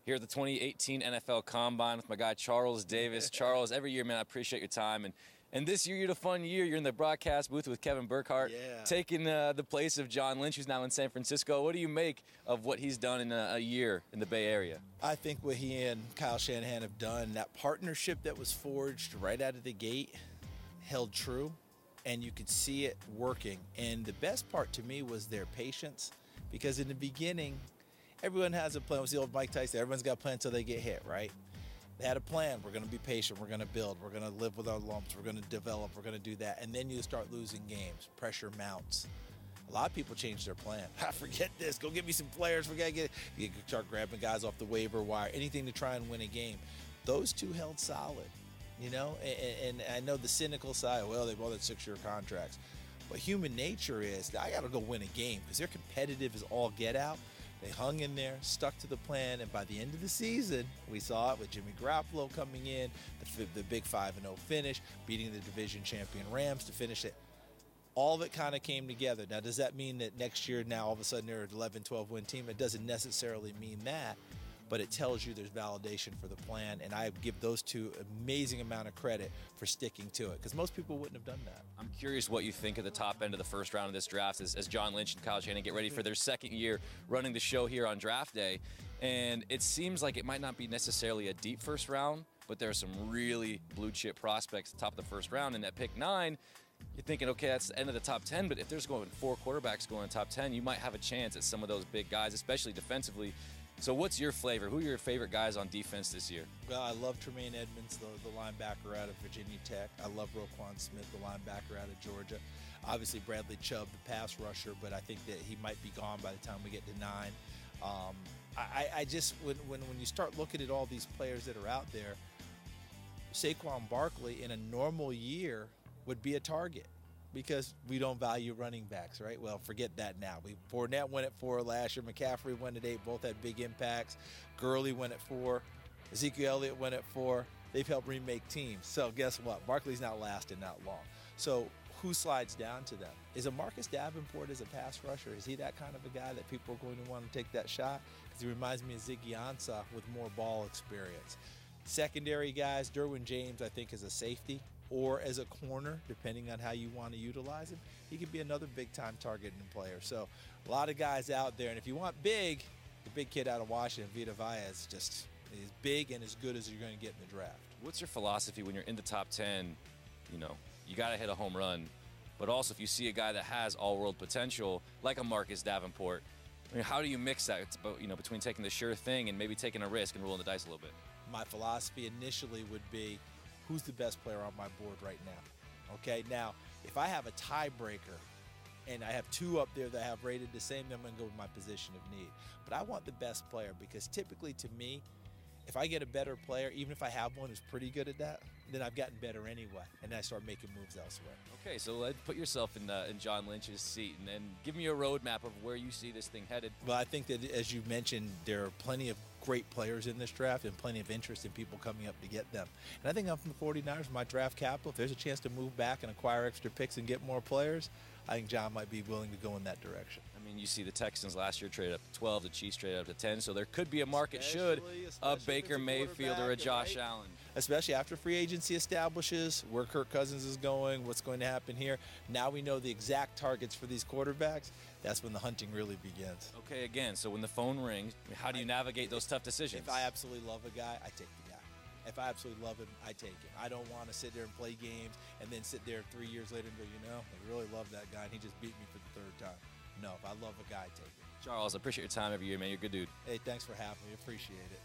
Here at the 2018 NFL Combine with my guy Charles Davis. Charles, every year, man, I appreciate your time. And this year, you're the fun year. You're in the broadcast booth with Kevin Burkhardt, taking the place of John Lynch, who's now in San Francisco. What do you make of what he's done in a year in the Bay Area? I think what he and Kyle Shanahan have done, that partnership that was forged right out of the gate, held true, and you could see it working. And the best part to me was their patience, because in the beginning, everyone has a plan. It was the old Mike Tyson. Everyone's got a plan until they get hit, right? They had a plan. We're going to be patient. We're going to build. We're going to live with our lumps. We're going to develop. We're going to do that. And then you start losing games. Pressure mounts. A lot of people change their plan. Forget this. Go get me some players. We got to get. You start grabbing guys off the waiver wire. Anything to try and win a game. Those two held solid, you know. And I know the cynical side. Well, they both had 6-year contracts. But human nature is, I got to go win a game because they're competitive as all get out. They hung in there, stuck to the plan, and by the end of the season, we saw it with Jimmy Garoppolo coming in, the big 5-0 finish, beating the division champion Rams to finish it. All of it kind of came together. Now, does that mean that next year now all of a sudden they're an 11, 12-win team? It doesn't necessarily mean that, but it tells you there's validation for the plan, and I give those two amazing amount of credit for sticking to it, because most people wouldn't have done that. I'm curious what you think of the top end of the first round of this draft as John Lynch and Kyle Shanahan get ready for their second year running the show here on draft day. And it seems like it might not be necessarily a deep first round, but there are some really blue chip prospects at the top of the first round. And at pick 9, you're thinking, okay, that's the end of the top 10, but if there's going 4 quarterbacks going in the top 10, you might have a chance at some of those big guys, especially defensively. So what's your flavor? Who are your favorite guys on defense this year? Well, I love Tremaine Edmonds, the linebacker out of Virginia Tech. I love Roquan Smith, the linebacker out of Georgia. Obviously, Bradley Chubb, the pass rusher, but I think that he might be gone by the time we get to 9. I just, when you start looking at all these players that are out there, Saquon Barkley in a normal year would be a target, because we don't value running backs, right? Well, forget that now. Fournette went at 4 last year. McCaffrey went at 8. Both had big impacts. Gurley went at 4. Ezekiel Elliott went at 4. They've helped remake teams. So guess what? Barkley's not lasting that long. So who slides down to them? Is a Marcus Davenport as a pass rusher? Is he that kind of a guy that people are going to want to take that shot? Because he reminds me of Ziggy Ansah with more ball experience. Secondary guys, Derwin James, I think, is a safety or as a corner, depending on how you want to utilize him. He could be another big-time targeting player. So a lot of guys out there. And if you want big, the big kid out of Washington, Vita Vea, is big and as good as you're going to get in the draft. What's your philosophy when you're in the top 10? You know, you got to hit a home run. But also, if you see a guy that has all-world potential, like a Marcus Davenport, I mean, how do you mix that? It's about, between taking the sure thing and maybe taking a risk and rolling the dice a little bit. My philosophy initially would be, who's the best player on my board right now? Okay, now, if I have a tiebreaker and I have 2 up there that have rated the same, then I'm going to go with my position of need. But I want the best player, because typically to me, if I get a better player, even if I have one who's pretty good at that, then I've gotten better anyway, and then I start making moves elsewhere. Okay, so put yourself in John Lynch's seat and give me a roadmap of where you see this thing headed. Well, I think that, as you mentioned, there are plenty of great players in this draft and plenty of interest in people coming up to get them. And I think I'm from the 49ers, my draft capital. If there's a chance to move back and acquire extra picks and get more players, I think John might be willing to go in that direction. I mean, you see the Texans last year traded up to 12, the Chiefs traded up to 10, so there could be a market should a Baker Mayfield or a Josh Allen. Especially after free agency establishes, where Kirk Cousins is going, what's going to happen here. Now we know the exact targets for these quarterbacks. That's when the hunting really begins. Okay, again, so when the phone rings, how do you navigate those tough decisions? If I absolutely love a guy, I take the guy. If I absolutely love him, I take him. I don't want to sit there and play games and then sit there 3 years later and go, I really love that guy and he just beat me for the 3rd time. No, if I love a guy, I take him. Charles, I appreciate your time every year, man. You're a good dude. Hey, thanks for having me. Appreciate it.